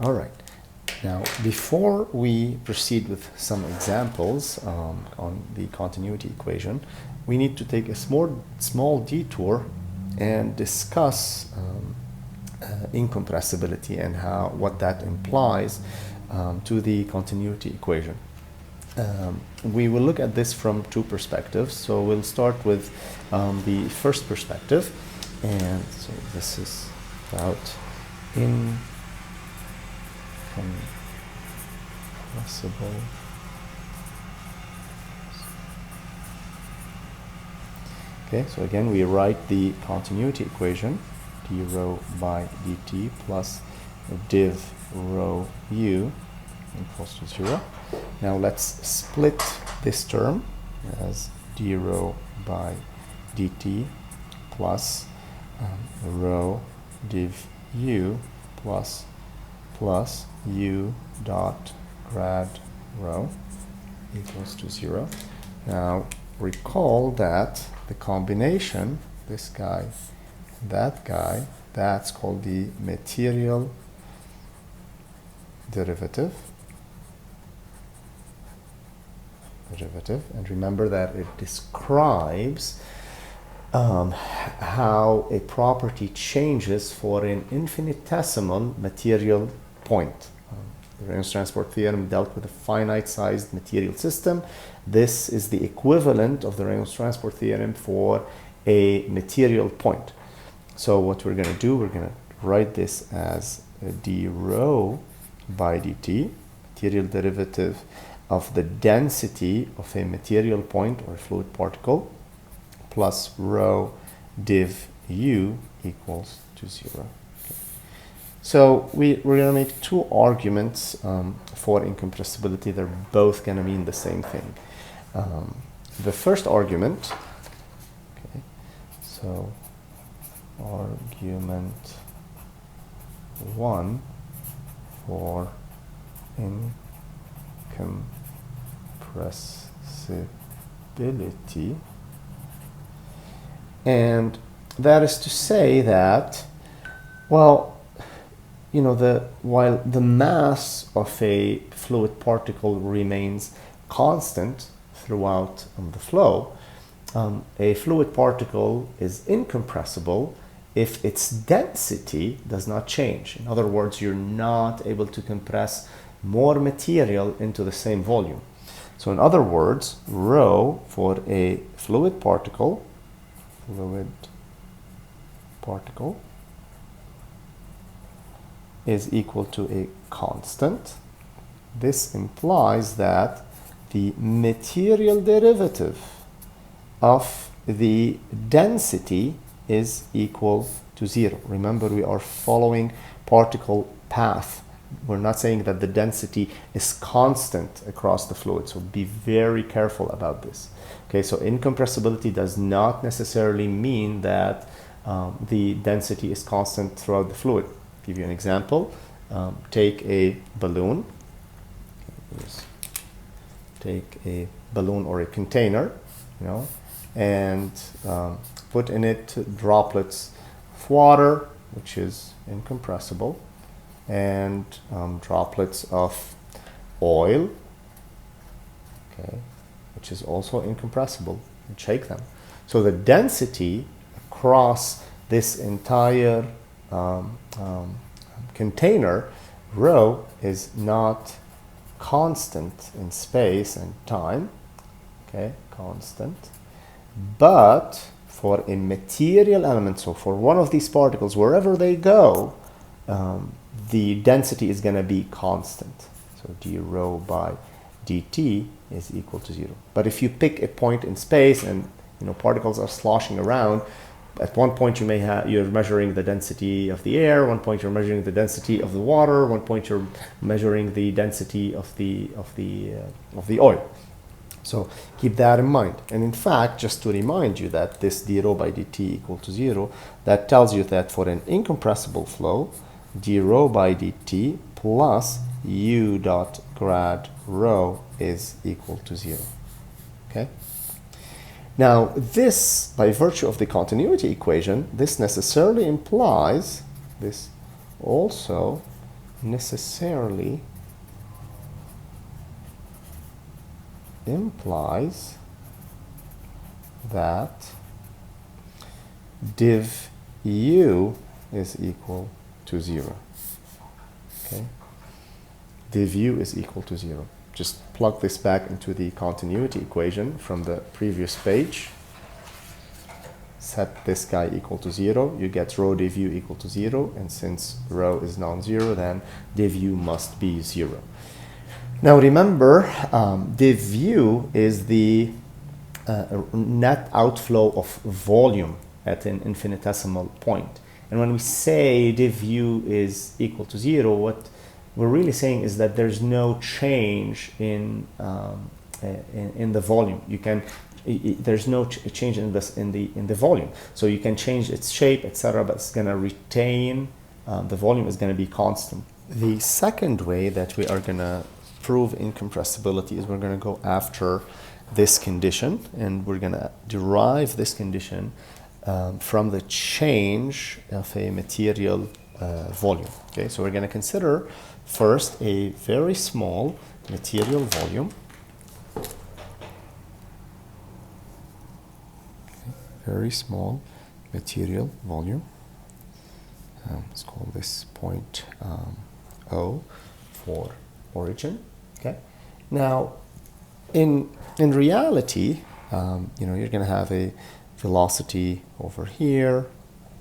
All right. Now, before we proceed with some examples on the continuity equation, we need to take a small detour and discuss incompressibility and what that implies to the continuity equation. We will look at this from two perspectives. So we'll start with the first perspective, and so this is about incompressible. Okay, so again we write the continuity equation, d rho by dt plus div rho u equals to 0. Now let's split this term as d rho by dt plus rho div u plus u dot grad rho equals to 0. Now recall that the combination, this guy, that guy, that's called the material derivative. And remember that it describes how a property changes for an infinitesimal material point. The Reynolds transport theorem dealt with a finite-sized material system. This is the equivalent of the Reynolds transport theorem for a material point. So what we're going to do, we're going to write this as d rho by dt, material derivative of the density of a material point or a fluid particle, plus rho div u equals to 0. Okay. So we're going to make two arguments for incompressibility. They're both going to mean the same thing. The first argument, okay, so argument 1 for incompressibility, and that is to say that, well, you know, while the mass of a fluid particle remains constant throughout the flow, a fluid particle is incompressible if its density does not change. In other words, you're not able to compress more material into the same volume. So in other words, rho for a fluid particle is equal to a constant. This implies that the material derivative of the density is equal to 0. Remember, we are following particle path. We're not saying that the density is constant across the fluid, so be very careful about this. Okay, so incompressibility does not necessarily mean that the density is constant throughout the fluid. I'll give you an example. Take a balloon. Take a balloon or a container, you know, and put in it droplets of water, which is incompressible, and droplets of oil, okay, which is also incompressible, and shake them. So the density across this entire container, rho, is not constant in space and time, okay, constant, but for a material element, so for one of these particles, wherever they go, the density is going to be constant. So d rho by dt is equal to 0. But if you pick a point in space and, you know, particles are sloshing around, at one point you're measuring the density of the air, one point you're measuring the density of the water, one point you're measuring the density of the oil. So keep that in mind. And in fact, just to remind you that this d rho by dt equal to 0, that tells you that for an incompressible flow, d rho by dt plus u dot grad rho is equal to 0. Okay? Now, this, by virtue of the continuity equation, this necessarily implies, this also necessarily implies that div u is equal to 0. Okay? Div u is equal to 0. Just plug this back into the continuity equation from the previous page. Set this guy equal to 0. You get rho div u equal to 0. And since rho is non-zero, then div u must be 0. Now remember, div u is the net outflow of volume at an infinitesimal point. And when we say div u is equal to 0, what we're really saying is that there's no change in the volume. You can there's no change in the volume. So you can change its shape, etc., but it's going to retain the volume is going to be constant. The second way that we are going to prove incompressibility is we're going to go after this condition, and we're going to derive this condition from the change of a material volume. Okay, so we're going to consider first a very small material volume. Okay, very small material volume. Let's call this point O for origin. Okay. Now, in reality, you're going to have a velocity over here,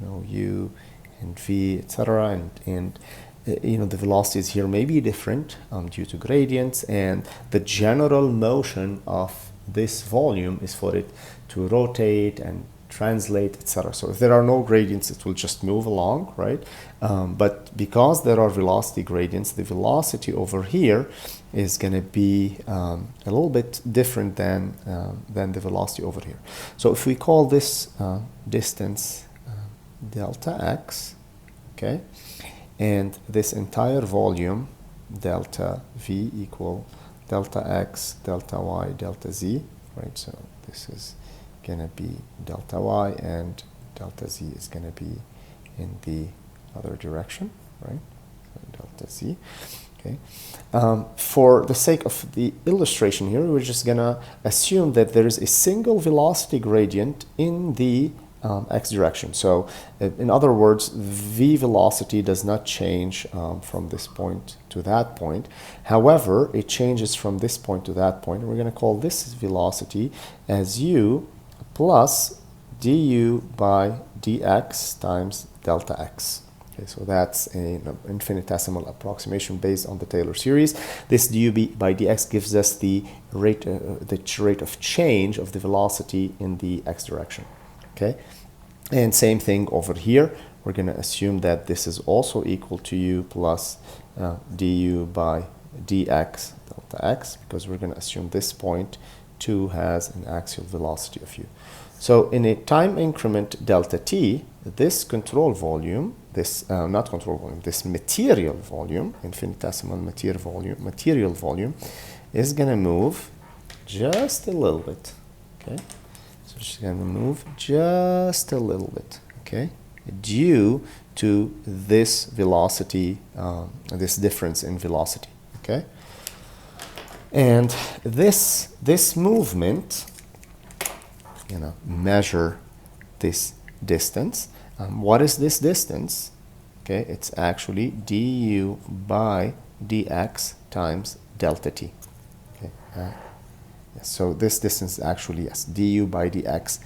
u and v, etc., and the velocities here may be different due to gradients, and the general motion of this volume is for it to rotate and translate, etc. So if there are no gradients, it will just move along, right? But because there are velocity gradients, the velocity over here is going to be a little bit different than the velocity over here. So if we call this distance delta x, okay, and this entire volume delta v equal delta x, delta y, delta z, right? So this is going to be delta y, and delta z is going to be in the other direction, right? So delta z. Okay. For the sake of the illustration here, we're just going to assume that there is a single velocity gradient in the x direction. So in other words, v velocity does not change from this point to that point. However, it changes from this point to that point. And we're going to call this velocity as u plus du by dx times delta x. Okay, so that's an infinitesimal approximation based on the Taylor series. This du by dx gives us the rate of change of the velocity in the x direction. Okay, and same thing over here. We're going to assume that this is also equal to u plus du by dx delta x, because we're going to assume this point 2 has an axial velocity of u. So in a time increment delta t, this control volume, this not control volume, this material volume, infinitesimal material volume, is going to move just a little bit. Okay, so it's going to move just a little bit. Okay, due to this velocity, this difference in velocity. Okay, and this movement, measure this distance. What is this distance? Okay, it's actually du by dx times delta t. Okay, so this distance is actually, yes, du by dx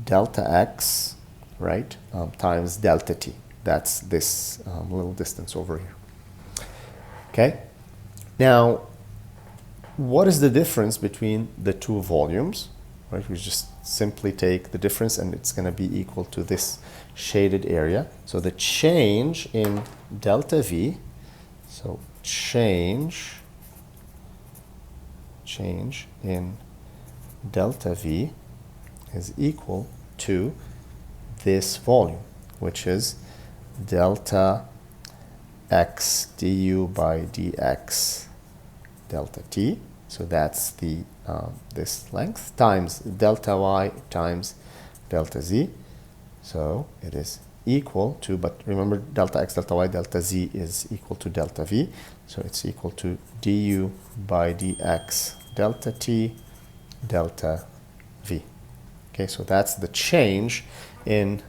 delta x, right, times delta t. That's this little distance over here. Okay, now what is the difference between the two volumes? Right, we just simply take the difference, and it's going to be equal to this shaded area. So the change in delta v, so change in delta v is equal to this volume, which is delta x du by dx delta t. So that's the this length times delta y times delta z. So it is equal to, but remember delta x, delta y, delta z is equal to delta v. So it's equal to du by dx delta t delta v. Okay, so that's the change in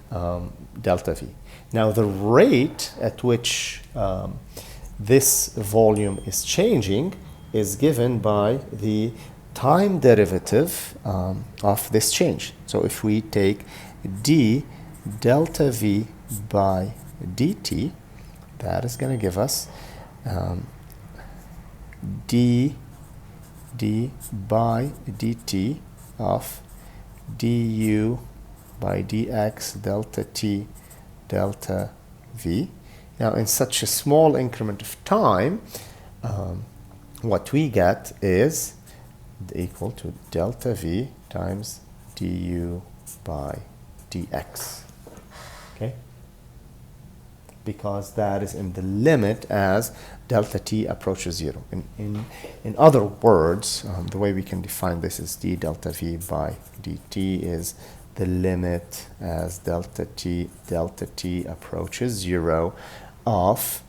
delta v. Now the rate at which this volume is changing is given by the time derivative of this change. So if we take d delta v by dt, that is going to give us d by dt of du by dx delta t delta v. Now in such a small increment of time, what we get is equal to delta v times du by dx. Okay? Because that is in the limit as delta t approaches 0. In other words, the way we can define this is d delta v by dt is the limit as delta t approaches 0 of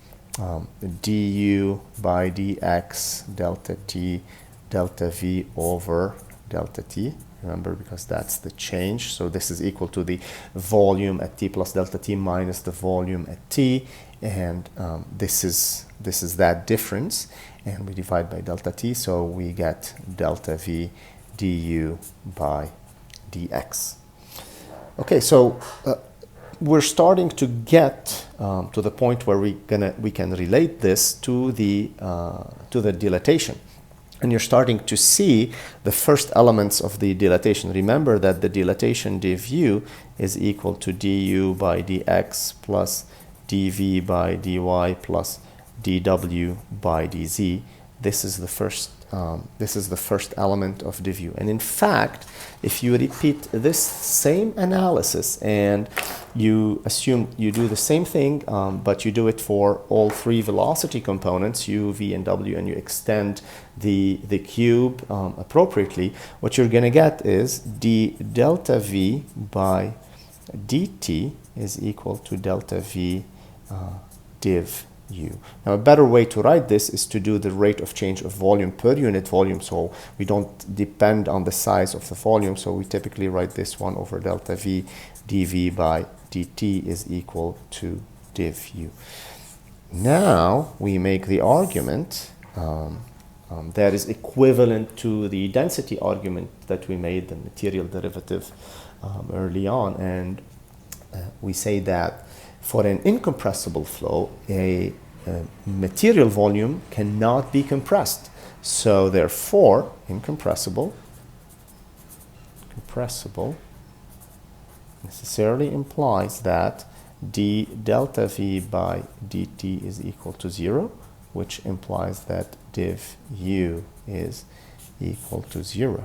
du by dx delta t delta v over delta t. Remember, because that's the change. So this is equal to the volume at t plus delta t minus the volume at t, and this is that difference, and we divide by delta t, so we get delta v du by dx. Okay, so we're starting to get to the point where we can relate this to the dilatation. And you're starting to see the first elements of the dilatation. Remember that the dilatation dvu is equal to du by dx plus dv by dy plus dw by dz. This is the first element of dvu. And in fact, if you repeat this same analysis and you assume you do the same thing, but you do it for all three velocity components, u, v, and w, and you extend the cube appropriately, what you're going to get is d delta v by dt is equal to delta v div u. Now a better way to write this is to do the rate of change of volume per unit volume, so we don't depend on the size of the volume, so we typically write this one over delta v dv by dt is equal to div u. Now we make the argument that is equivalent to the density argument that we made, the material derivative early on, and we say that for an incompressible flow, a material volume cannot be compressed. So therefore, compressible necessarily implies that d delta v by dt is equal to 0, which implies that div u is equal to 0.